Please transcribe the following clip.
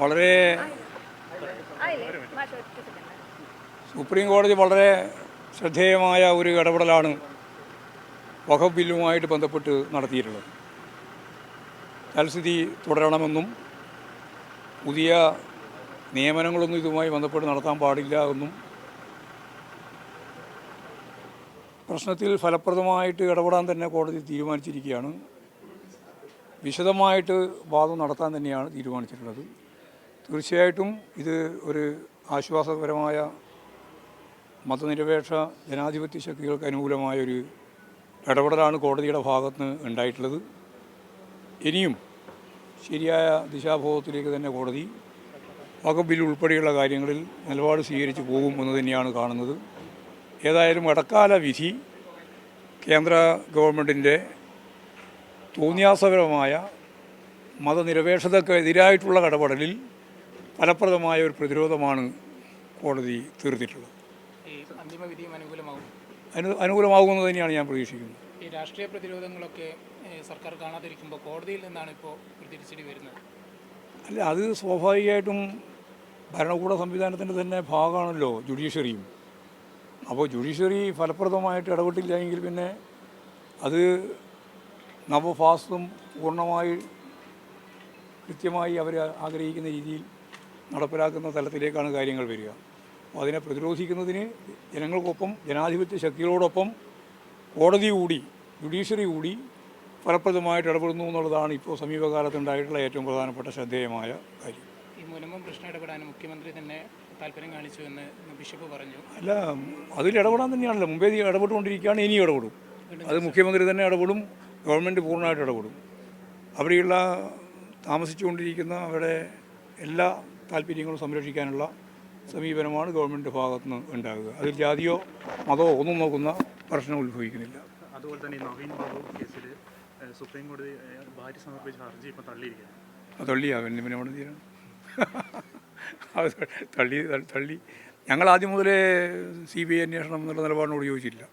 വളരെ സുപ്രീം കോടതി വളരെ ശ്രദ്ധേയമായ ഒരു ഇടപെടലാണ് വഖഫ് ബില്ലുമായിട്ട് ബന്ധപ്പെട്ട് നടത്തിയിട്ടുള്ളത്. തൽസ്ഥിതി തുടരണമെന്നും പുതിയ നിയമനങ്ങളൊന്നും ഇതുമായി ബന്ധപ്പെട്ട് നടത്താൻ പാടില്ല എന്നും പ്രശ്നത്തിൽ ഫലപ്രദമായിട്ട് ഇടപെടാൻ തന്നെ കോടതി തീരുമാനിച്ചിരിക്കുകയാണ്. വിശദമായിട്ട് വാദം നടത്താൻ തന്നെയാണ് തീരുമാനിച്ചിട്ടുള്ളത്. തീർച്ചയായിട്ടും ഇത് ഒരു ആശ്വാസകരമായ മതനിരപേക്ഷ ജനാധിപത്യ ശക്തികൾക്ക് അനുകൂലമായൊരു ഇടപെടലാണ് കോടതിയുടെ ഭാഗത്ത് നിന്ന് ഉണ്ടായിട്ടുള്ളത്. ഇനിയും ശരിയായ ദിശാബോധത്തിലേക്ക് തന്നെ കോടതി വഖഫ് ബിൽ ഉൾപ്പെടെയുള്ള കാര്യങ്ങളിൽ നിലപാട് സ്വീകരിച്ച് പോകും എന്ന് തന്നെയാണ് കാണുന്നത്. ഏതായാലും ഇടക്കാല വിധി കേന്ദ്ര ഗവൺമെൻറ്റിൻ്റെ തോന്നിയാസപരമായ മതനിരപേക്ഷതക്കെതിരായിട്ടുള്ള ഇടപെടലിൽ ഫലപ്രദമായ ഒരു പ്രതിരോധമാണ് കോടതി തീർത്തിട്ടുള്ളത്. അനുകൂലമാകുമെന്ന് തന്നെയാണ് ഞാൻ പ്രതീക്ഷിക്കുന്നത്. ഈ രാഷ്ട്രീയ പ്രതിരോധങ്ങളൊക്കെ സർക്കാർ കാണാതിരിക്കുമ്പോൾ കോടതിയിൽ നിന്നാണ് ഇപ്പോൾ തിരിച്ചടി വരുന്നത്. അല്ല, അത് സ്വാഭാവികമായിട്ടും ഭരണകൂട സംവിധാനത്തിൻ്റെ തന്നെ ഭാഗമാണല്ലോ ജുഡീഷ്യറിയും. അപ്പോൾ ജുഡീഷ്യറി ഫലപ്രദമായിട്ട് ഇടപെട്ടില്ല എങ്കിൽ പിന്നെ അത് നവഫാസും പൂർണ്ണമായി കൃത്യമായി അവർ ആഗ്രഹിക്കുന്ന രീതിയിൽ നടപ്പിലാക്കുന്ന തലത്തിലേക്കാണ് കാര്യങ്ങൾ വരിക. അപ്പോൾ അതിനെ പ്രതിരോധിക്കുന്നതിന് ജനങ്ങൾക്കൊപ്പം ജനാധിപത്യ ശക്തികളോടൊപ്പം കോടതി കൂടി ജുഡീഷ്യറി കൂടി ഫലപ്രദമായിട്ട് ഇടപെടുന്നു എന്നുള്ളതാണ് ഇപ്പോൾ സമീപകാലത്തുണ്ടായിട്ടുള്ള ഏറ്റവും പ്രധാനപ്പെട്ട ശ്രദ്ധേയമായ കാര്യം. ഈ മുനമ്പം പ്രശ്നം ഇടപെടാൻ മുഖ്യമന്ത്രി തന്നെ താല്പര്യം കാണിച്ചു എന്ന് ബിഷപ്പ് പറഞ്ഞു. അല്ല, അതിൽ ഇടപെടാൻ തന്നെയാണല്ലോ മുമ്പേ ഇടപെട്ടുകൊണ്ടിരിക്കുകയാണ്, ഇനിയും ഇടപെടും. അത് മുഖ്യമന്ത്രി തന്നെ ഇടപെടും, ഗവൺമെൻറ് പൂർണ്ണമായിട്ട് ഇടപെടും. അവിടെയുള്ള താമസിച്ചുകൊണ്ടിരിക്കുന്ന അവരുടെ എല്ലാ താല്പര്യങ്ങളും സംരക്ഷിക്കാനുള്ള സമീപനമാണ് ഗവൺമെൻറ് ഭാഗത്തു നിന്ന് ഉണ്ടാകുക. അതിൽ ജാതിയോ മതമോ ഒന്നും നോക്കുന്ന പ്രശ്നം ഉത്ഭവിക്കുന്നില്ല. അതുപോലെ തന്നെ നവീൻ ബാബു കേസിൽ സുപ്രീം കോടതി ഭാര്യ സമർപ്പിച്ച ഹർജി ഇപ്പം തള്ളിയിരിക്കുകയാണ്. തള്ളിയാകും പിന്നെ അവിടെ തീരാണ്. അത് തള്ളി ഞങ്ങൾ ആദ്യം മുതലേ CBI അന്വേഷണം എന്നുള്ള നിലപാടിനോട് യോജിച്ചില്ല.